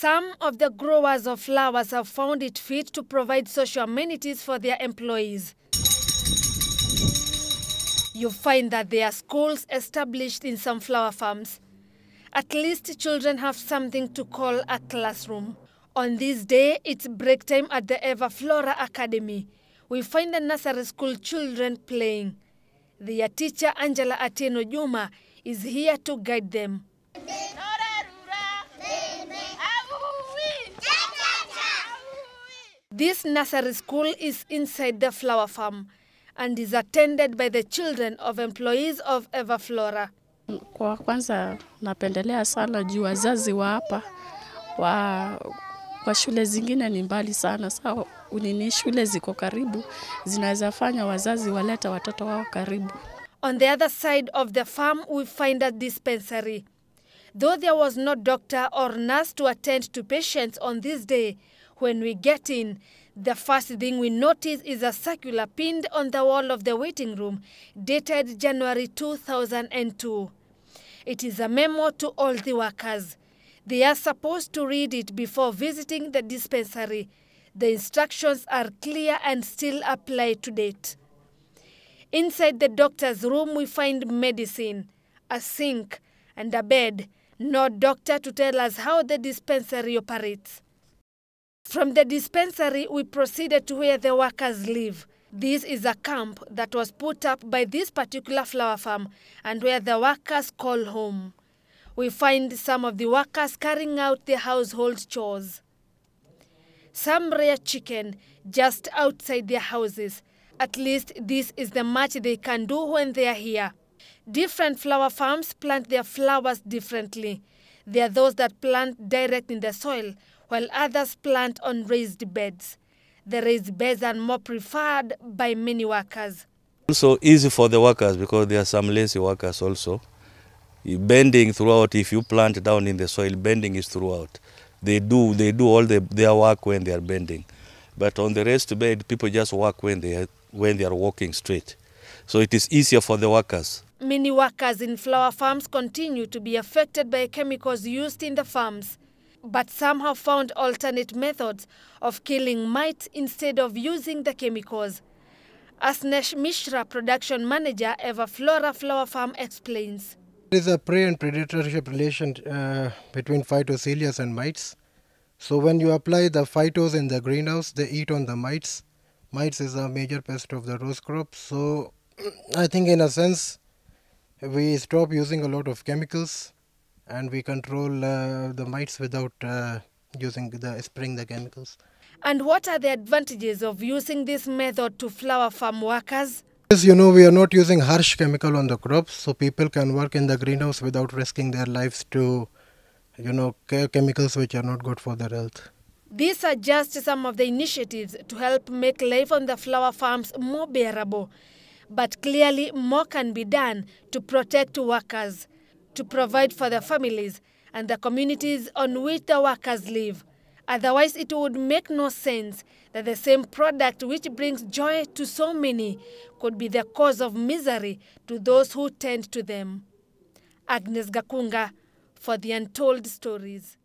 Some of the growers of flowers have found it fit to provide social amenities for their employees. You find that there are schools established in some flower farms. At least children have something to call a classroom. On this day, it's break time at the Everflora Academy. We find the nursery school children playing. Their teacher, Angela Ateno Juma, is here to guide them. This nursery school is inside the flower farm and is attended by the children of employees of Everflora. Kwa kwanza napendelea sana juu wazazi wa hapa kwa shule zingine ni mbali sana. Sawa, unini shule ziko karibu zinaweza fanya wazazi waleta watoto wao karibu. On the other side of the farm we find a dispensary. Though there was no doctor or nurse to attend to patients on this day, when we get in, the first thing we notice is a circular pinned on the wall of the waiting room, dated January 2002. It is a memo to all the workers. They are supposed to read it before visiting the dispensary. The instructions are clear and still apply to date. Inside the doctor's room, we find medicine, a sink, and a bed. No doctor to tell us how the dispensary operates. From the dispensary, we proceeded to where the workers live. This is a camp that was put up by this particular flower farm and where the workers call home. We find some of the workers carrying out their household chores. Some rear chicken just outside their houses. At least this is the much they can do when they are here. Different flower farms plant their flowers differently. There are those that plant direct in the soil, while others plant on raised beds. The raised beds are more preferred by many workers. Also easy for the workers because there are some lazy workers also. Bending throughout, if you plant down in the soil, bending is throughout. They do all their work when they are bending. But on the raised bed, people just work when they are walking straight. So it is easier for the workers. Many workers in flower farms continue to be affected by chemicals used in the farms. But some have found alternate methods of killing mites instead of using the chemicals. Asnesh Mishra, production manager, Everflora Flower Farm, explains. There is a prey and predatorship relation between phytocilias and mites. So when you apply the phytos in the greenhouse, they eat on the mites. Mites is a major pest of the rose crop. So I think in a sense, we stop using a lot of chemicals and we control the mites without spraying the chemicals. And what are the advantages of using this method to flower farm workers? Yes, we are not using harsh chemical on the crops, so people can work in the greenhouse without risking their lives to, chemicals which are not good for their health. These are just some of the initiatives to help make life on the flower farms more bearable. But clearly more can be done to protect workers, to provide for their families and the communities on which the workers live. Otherwise, it would make no sense that the same product which brings joy to so many could be the cause of misery to those who tend to them. Agnes Gakunga for the Untold Stories.